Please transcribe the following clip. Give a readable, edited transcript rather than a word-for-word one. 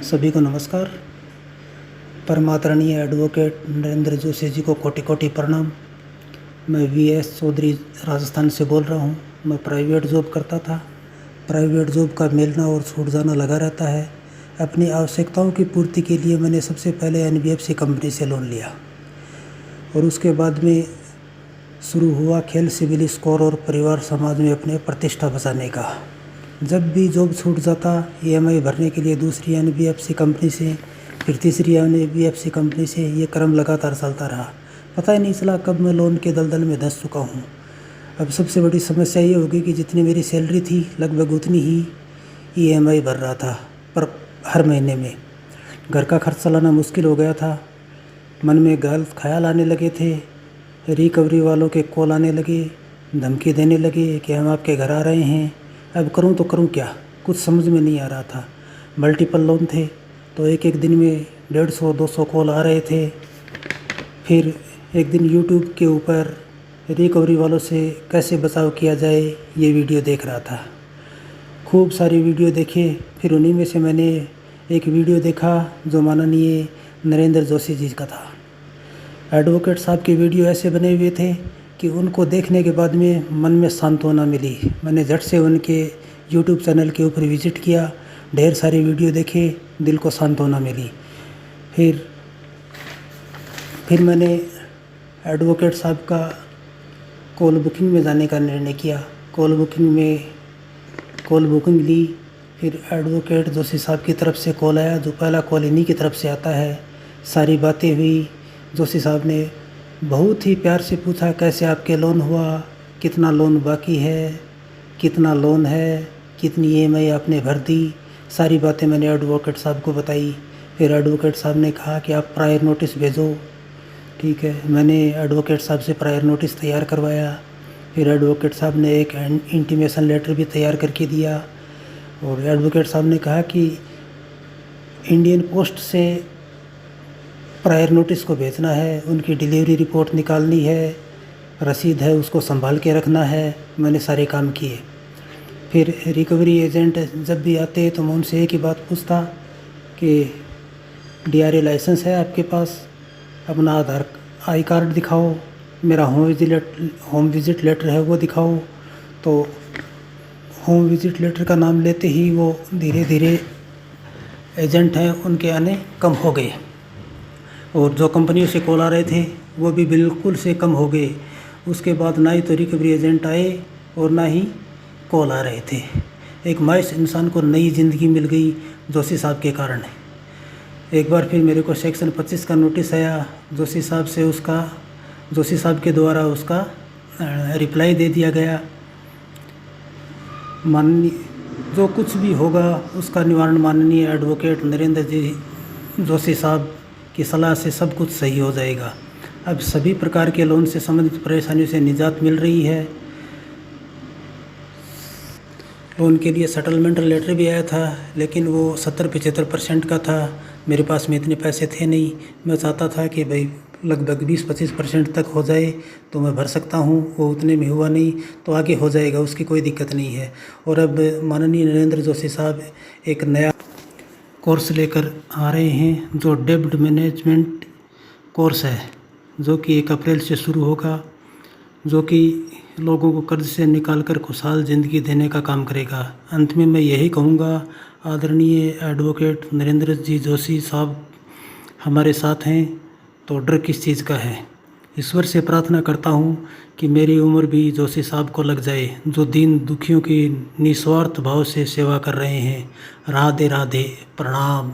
सभी को नमस्कार। परमादरणीय एडवोकेट नरेंद्र जोशी जी को कोटि कोटि प्रणाम। मैं वीएस चौधरी राजस्थान से बोल रहा हूँ। मैं प्राइवेट जॉब करता था। प्राइवेट जॉब का मिलना और छूट जाना लगा रहता है। अपनी आवश्यकताओं की पूर्ति के लिए मैंने सबसे पहले एनबीएफसी कंपनी से लोन लिया और उसके बाद में शुरू हुआ खेल सिविल स्कोर और परिवार समाज में अपने प्रतिष्ठा बचाने का। जब भी जॉब छूट जाता ईएमआई भरने के लिए दूसरी एनबीएफसी कंपनी से, फिर तीसरी एनबीएफसी कंपनी से, ये क्रम लगातार चलता रहा। पता ही नहीं चला कब मैं लोन के दलदल में धंस चुका हूँ। अब सबसे बड़ी समस्या ये होगी कि जितनी मेरी सैलरी थी लगभग उतनी ही ईएमआई भर रहा था, पर हर महीने में घर का खर्च चलाना मुश्किल हो गया था। मन में गलत ख्याल आने लगे थे। रिकवरी वालों के कॉल आने लगे, धमकी देने लगे कि हम आपके घर आ रहे हैं। अब करूं तो करूं क्या, कुछ समझ में नहीं आ रहा था। मल्टीपल लोन थे तो एक एक दिन में 150-200 कॉल आ रहे थे। फिर एक दिन यूट्यूब के ऊपर रिकवरी वालों से कैसे बचाव किया जाए ये वीडियो देख रहा था। खूब सारी वीडियो देखे, फिर उन्हीं में से मैंने एक वीडियो देखा जो माननीय नरेंद्र जोशी जी का था। एडवोकेट साहब के वीडियो ऐसे बने हुए थे कि उनको देखने के बाद में मन में सांत्वना मिली। मैंने झट से उनके यूट्यूब चैनल के ऊपर विज़िट किया, ढेर सारे वीडियो देखे, दिल को सांत्वना मिली। फिर मैंने एडवोकेट साहब का कॉल बुकिंग में जाने का निर्णय किया। कॉल बुकिंग ली। फिर एडवोकेट जोशी साहब की तरफ से कॉल आया, जो पहला कॉल इन्हीं की तरफ से आता है। सारी बातें हुई। जोशी साहब ने बहुत ही प्यार से पूछा कैसे आपके लोन हुआ, कितना लोन बाकी है, कितना लोन है, कितनी ईएमआई आपने भर दी। सारी बातें मैंने एडवोकेट साहब को बताई। फिर एडवोकेट साहब ने कहा कि आप प्रायर नोटिस भेजो। ठीक है, मैंने एडवोकेट साहब से प्रायर नोटिस तैयार करवाया। फिर एडवोकेट साहब ने एक इंटीमेशन लेटर भी तैयार करके दिया और एडवोकेट साहब ने कहा कि इंडियन पोस्ट से प्रायर नोटिस को भेजना है, उनकी डिलीवरी रिपोर्ट निकालनी है, रसीद है उसको संभाल के रखना है। मैंने सारे काम किए। फिर रिकवरी एजेंट जब भी आते तो मैं उनसे एक ही बात पूछता कि डीआरए लाइसेंस है आपके पास, अपना आई कार्ड दिखाओ, मेरा होम विजिट लेटर है वो दिखाओ। तो होम विजिट लेटर का नाम लेते ही वो धीरे धीरे एजेंट हैं उनके आने कम हो गए और जो कंपनियों से कॉल आ रहे थे वो भी बिल्कुल से कम हो गए। उसके बाद ना ही तो रिकवरी एजेंट आए और ना ही कॉल आ रहे थे। एक मायूस इंसान को नई ज़िंदगी मिल गई जोशी साहब के कारण। एक बार फिर मेरे को सेक्शन 25 का नोटिस आया। जोशी साहब के द्वारा उसका रिप्लाई दे दिया गया। माननीय जो कुछ भी होगा उसका निवारण माननीय एडवोकेट नरेंद्र जी जोशी साहब की सलाह से सब कुछ सही हो जाएगा। अब सभी प्रकार के लोन से संबंधित परेशानियों से निजात मिल रही है। लोन के लिए सेटलमेंट लेटर भी आया था, लेकिन वो 70-75% का था। मेरे पास में इतने पैसे थे नहीं। मैं चाहता था कि भाई लगभग 20-25% तक हो जाए तो मैं भर सकता हूँ। वो उतने में हुआ नहीं तो आगे हो जाएगा, उसकी कोई दिक्कत नहीं है। और अब माननीय नरेंद्र जोशी साहब एक नया कोर्स लेकर आ रहे हैं जो डेब्ट मैनेजमेंट कोर्स है, जो कि 1 अप्रैल से शुरू होगा, जो कि लोगों को कर्ज से निकालकर खुशहाल ज़िंदगी देने का काम करेगा। अंत में मैं यही कहूँगा, आदरणीय एडवोकेट नरेंद्र जी जोशी साहब हमारे साथ हैं तो डर किस चीज़ का है। ईश्वर से प्रार्थना करता हूँ कि मेरी उम्र भी जोशी साहब को लग जाए, जो दीन दुखियों की निस्वार्थ भाव से सेवा कर रहे हैं। राधे राधे, प्रणाम।